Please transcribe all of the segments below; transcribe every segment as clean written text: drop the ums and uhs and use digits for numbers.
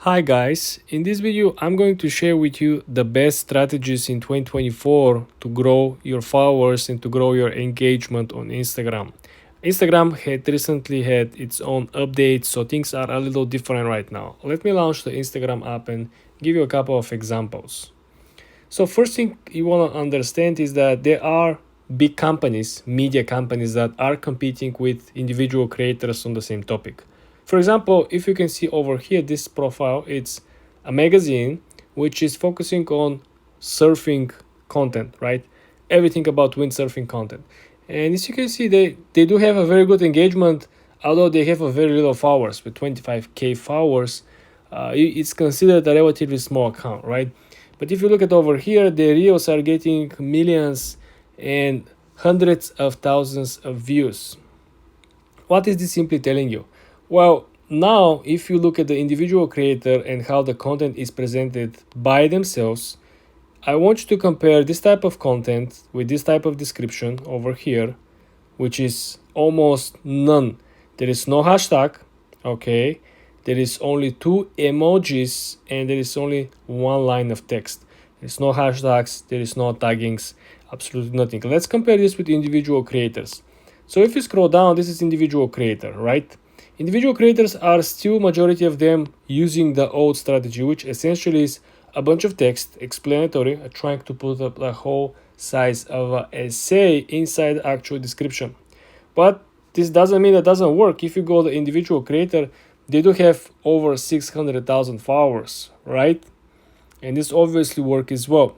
Hi guys, in this video I'm going to share with you the best strategies in 2024 to grow your followers and to grow your engagement on Instagram. Instagram had recently had its own updates, so things are a little different right now. Let me launch the Instagram app and give you a couple of examples. So first thing you want to understand is that there are big companies, media companies that are competing with individual creators on the same topic. For example, if you can see over here, this profile, it's a magazine which is focusing on surfing content, right? Everything about windsurfing content. And as you can see, they do have a very good engagement, although they have a very little followers, with 25k followers. It's considered a relatively small account, right? But if you look at over here, the reels are getting millions and hundreds of thousands of views. What is this simply telling you? Well, now if you look at the individual creator and how the content is presented by themselves, I want you to compare this type of content with this type of description over here, which is almost none. There is no hashtag, okay? There is only two emojis and there is only one line of text. There is no hashtags, there is no taggings, absolutely nothing. Let's compare this with individual creators. So if you scroll down, this is individual creator, right? Individual creators are still majority of them using the old strategy, which essentially is a bunch of text, explanatory, trying to put up the whole size of an essay inside the actual description. But this doesn't mean it doesn't work. If you go the individual creator, they do have over 600,000 followers, right? And this obviously works as well.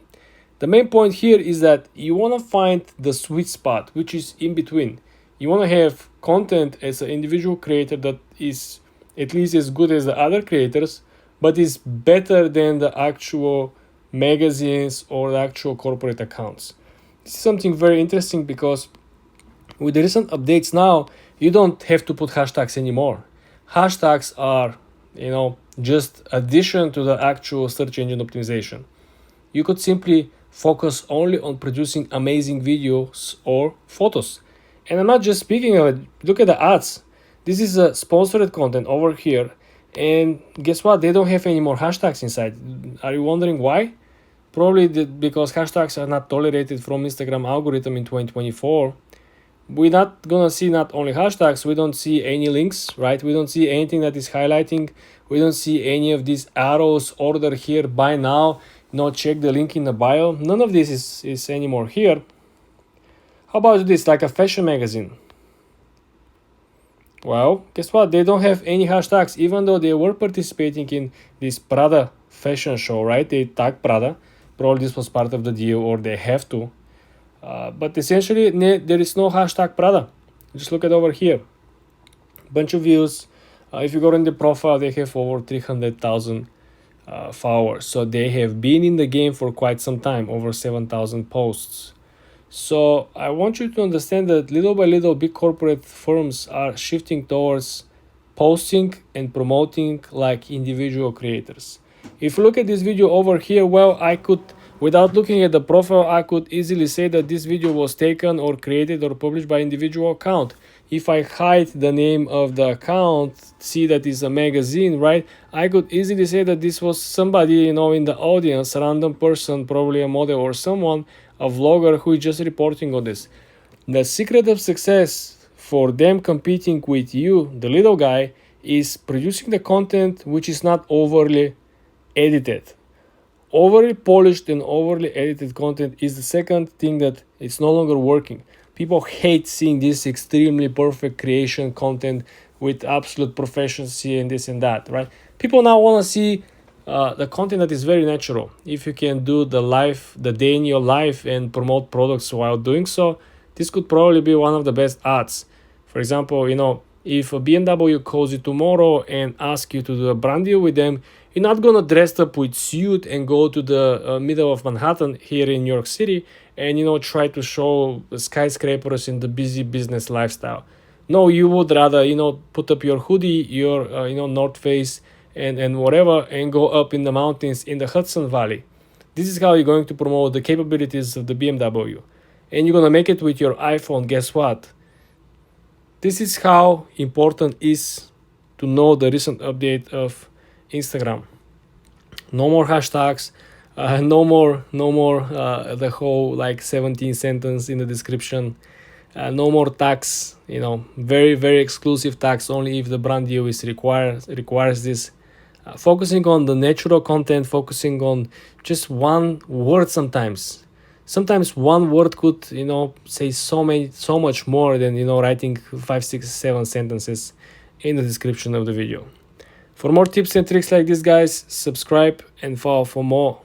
The main point here is that you want to find the sweet spot, which is in between. You want to have content as an individual creator that is at least as good as the other creators, but is better than the actual magazines or the actual corporate accounts. This is something very interesting because with the recent updates now, you don't have to put hashtags anymore. Hashtags are, just addition to the actual search engine optimization. You could simply focus only on producing amazing videos or photos. And I'm not just speaking of it. Look at the ads. This is a sponsored content over here. And guess what? They don't have any more hashtags inside. Are you wondering why? Probably because hashtags are not tolerated from Instagram algorithm in 2024. We're not gonna see not only hashtags, we don't see any links, right? We don't see anything that is highlighting. We don't see any of these arrows, order here, buy now, check the link in the bio. None of this is anymore here. How about this, like a fashion magazine? Well, guess what? They don't have any hashtags, even though they were participating in this Prada fashion show, right? They tag Prada. Probably this was part of the deal, or they have to. But essentially, there is no hashtag Prada. Just look at over here. Bunch of views. If you go in the profile, they have over 300,000 followers. So they have been in the game for quite some time, over 7,000 posts. So I want you to understand that little by little, big corporate firms are shifting towards posting and promoting like individual creators. If you look at this video over here, well, I could, without looking at the profile, I could easily say that this video was taken or created or published by individual account. If I hide the name of the account, see that it's a magazine, right? I could easily say that this was somebody, in the audience, a random person, probably a model or someone, a vlogger who is just reporting on this. The secret of success for them competing with you, the little guy, is producing the content which is not overly edited. Overly polished and overly edited content is the second thing that it's no longer working. People hate seeing this extremely perfect creation content with absolute proficiency and this and that, right? People now want to see the content that is very natural. If you can do the day in your life and promote products while doing so, this could probably be one of the best ads. For example, if a BMW calls you tomorrow and asks you to do a brand deal with them, you're not gonna dress up with suit and go to the middle of Manhattan here in New York City and try to show skyscrapers in the busy business lifestyle. No, you would rather put up your hoodie, your North Face, and whatever, and go up in the mountains in the Hudson Valley. This is how you're going to promote the capabilities of the BMW. And you're going to make it with your iPhone. Guess what? This is how important it is to know the recent update of Instagram. No more hashtags, no more the whole like 17 sentence in the description. No more tags, very, very exclusive tags only if the brand deal is requires this. Focusing on the natural content, focusing on just one word sometimes. Sometimes one word could, say so much more than, writing 5, 6, 7 sentences in the description of the video. For more tips and tricks like this, guys, subscribe and follow for more.